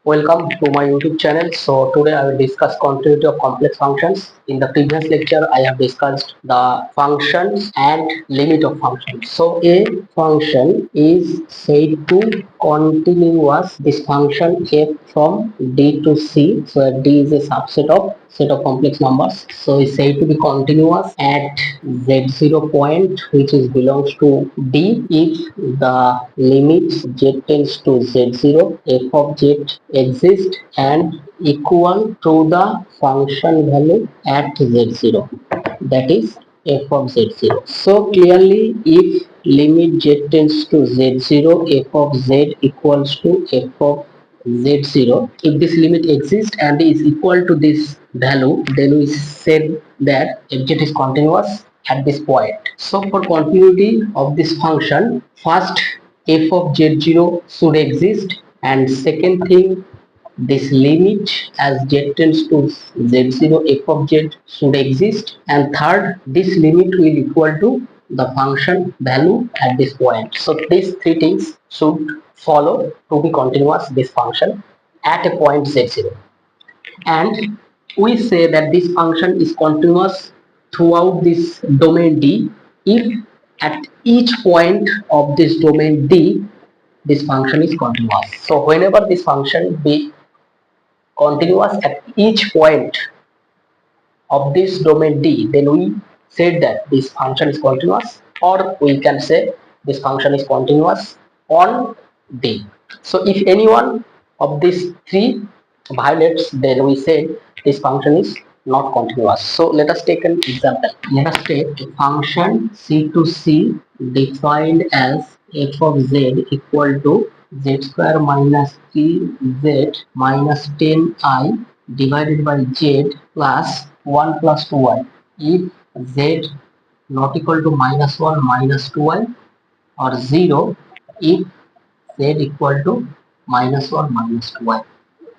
Welcome to my YouTube channel. So today I will discuss continuity of complex functions. In the previous lecture, I have discussed the functions and limit of functions. So a function is said to continuous. This function f from d to c. So d is a subset of set of complex numbers. So is said to be continuous at z0 point, which is belongs to d if the limits z tends to z0, f of z exists and equal to the function value at z0, that is f of z0. So clearly, if limit z tends to z0, f of z equals to f of z0, if this limit exists and is equal to this value, then we said that fz is continuous at this point. So for continuity of this function, first f of z0 should exist, and second thing, this limit as z tends to z0, f of z should exist, and third, this limit will equal to the function value at this point. So these three things should follow to be continuous this function at a point z0. And we say that this function is continuous throughout this domain D if at each point of this domain D this function is continuous. So whenever this function be continuous at each point of this domain D, then we said that this function is continuous, or we can say this function is continuous on D. So if any one of these three violates, then we said this function is not continuous. So let us take an example. Let us take a function c to c defined as f of z equal to z square minus 3z minus 10i divided by z plus 1 plus 2y. If z not equal to minus 1 minus 2y, or 0 if z equal to minus 1 minus 2y.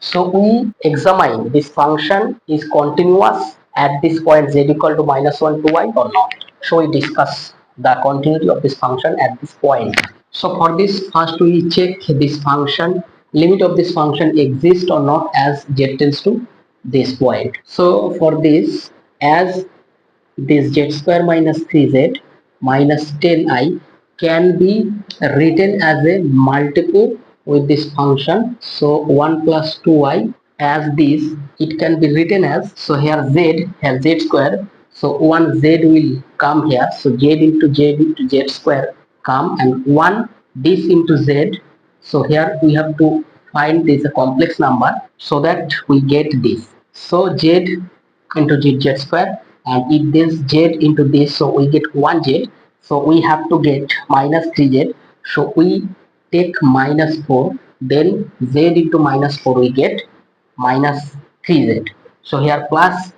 So we examine this function is continuous at this point z equal to minus 1 2y or not. So we discuss the continuity of this function at this point. So for this, first we check this function, limit of this function exists or not as z tends to this point. So for this, as this z square minus 3z minus 10i can be written as a multiple with this function. So 1 plus 2y, as this it can be written as, so here z has z square, so 1 z will come here, so z into z square come, and 1 this into z. So here we have to find this a complex number so that we get this. So z into z square, and if this z into this, so we get 1z, so we have to get minus 3z, so we take minus 4, then z into minus 4 we get minus 3z. So here plus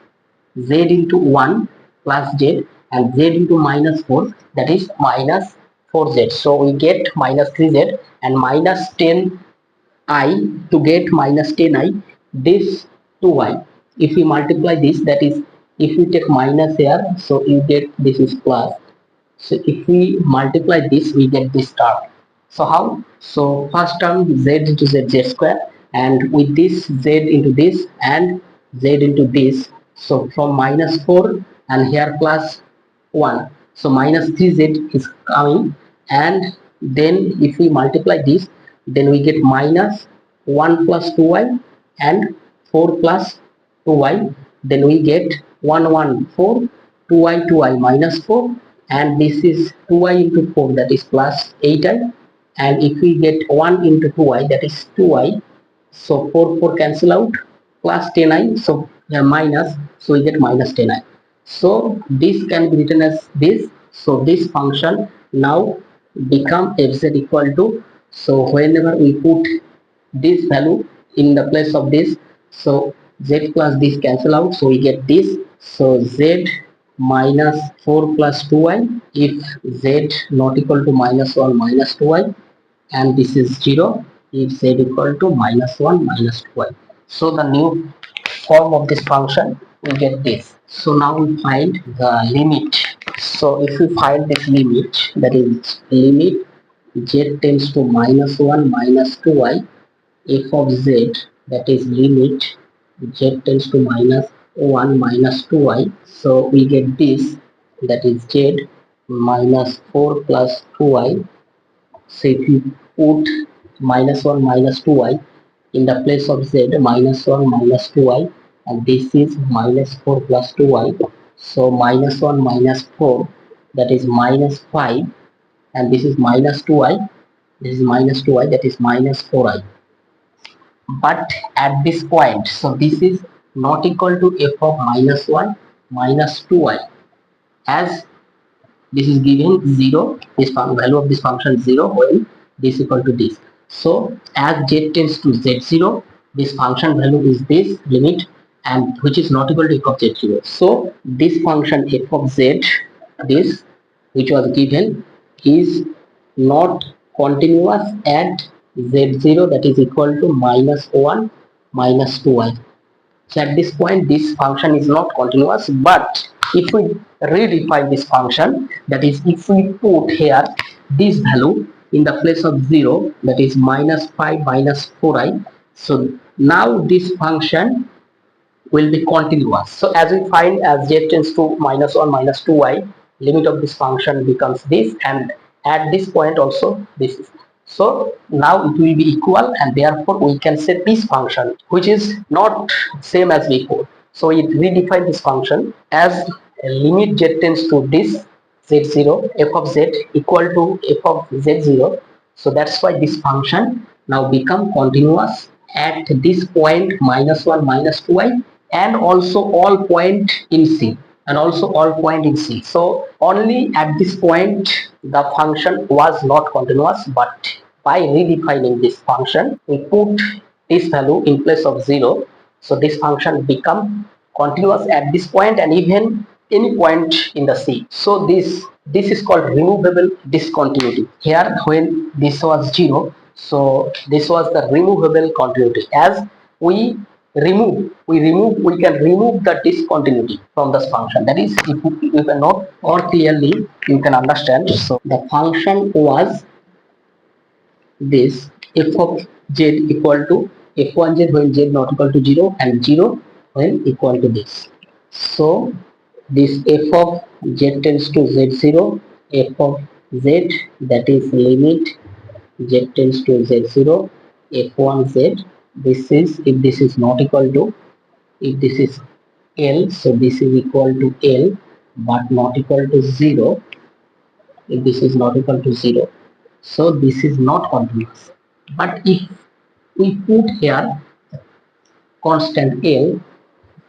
z into 1 plus z, and z into minus 4, that is minus 4z, so we get minus 3z and minus 10i to get minus 10i, this 2y. If we multiply this, that is, if we take minus here, so you get this is plus. So if we multiply this, we get this term. So how? So first term z into z square, and with this z into this and z into this. So from minus 4 and here plus 1. So minus 3z is coming, and then if we multiply this, then we get minus 1 plus 2y and 4 plus 2y. Then we get 1 1 4, 2y 2y minus 4, and this is 2y into 4, that is plus 8i, and if we get 1 into 2y, that is 2y, so 4 4 cancel out, plus 10i, so here minus, so we get minus 10i. So this can be written as this. So this function now become fz equal to, so whenever we put this value in the place of this, so z plus this cancel out, so we get this. So z minus 4 plus 2y if z not equal to minus 1 minus 2y, and this is 0 if z equal to minus 1 minus 2y. So the new form of this function we get this. So now we find the limit. So if we find this limit, that is limit z tends to minus 1 minus 2y f of z that is limit z tends to minus 1 minus 2y. So we get this, that is z minus 4 plus 2y. So if you put minus 1 minus 2y in the place of z, minus 1 minus 2y, and this is minus 4 plus 2y. So minus 1 minus 4, that is minus 5, and this is minus 2y, this is minus 2y, that is minus 4i. But at this point, so this is not equal to f of minus 1 minus 2y, as this is given 0, this value of this function 0 when this equal to this. So as z tends to z0, this function value is this limit, and which is not equal to f of z0. So this function f of z, this which was given, is not continuous at z0, that is equal to minus 1 minus 2y. So at this point, this function is not continuous, but if we redefine this function, that is, if we put here this value in the place of 0, that is minus 5 minus 4i, so now this function will be continuous. So as we find, as z tends to minus 1 minus 2y, limit of this function becomes this, and at this point also this is. So now it will be equal, and therefore we can say this function, which is not same as before. So it redefine this function as limit z tends to this z0, f of z equal to f of z0. So that's why this function now become continuous at this point minus 1 minus 2y, and also all point in C, and also all point in C. So only at this point the function was not continuous, but by redefining this function we put this value in place of 0. So this function become continuous at this point and even any point in the C. So this is called removable discontinuity. Here when this was 0, so this was the removable continuity. As we we can remove the discontinuity from this function. That is, if you can note or clearly you can understand. So the function was this f of z equal to f1z when z not equal to 0, and 0 when equal to this. So this f of z tends to z0, f of z, that is limit z tends to z0, f1z, this is, if this is not equal to, if this is L, so this is equal to L but not equal to 0, if this is not equal to 0, so this is not continuous. But if we put here constant L,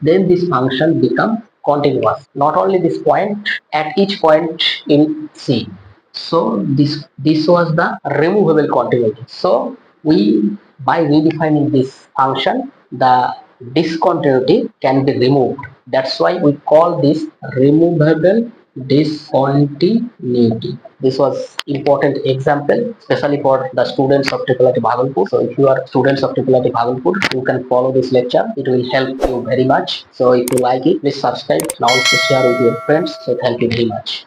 then this function becomes continuous. Not only this point, at each point in C. So this was the removable continuity. So we, by redefining this function, the discontinuity can be removed. That's why we call this removable discontinuity. This was important example, especially for the students of IIIT Bhagalpur. So if you are students of IIIT Bhagalpur, you can follow this lecture. It will help you very much. So if you like it, please subscribe and also share with your friends. So thank you very much.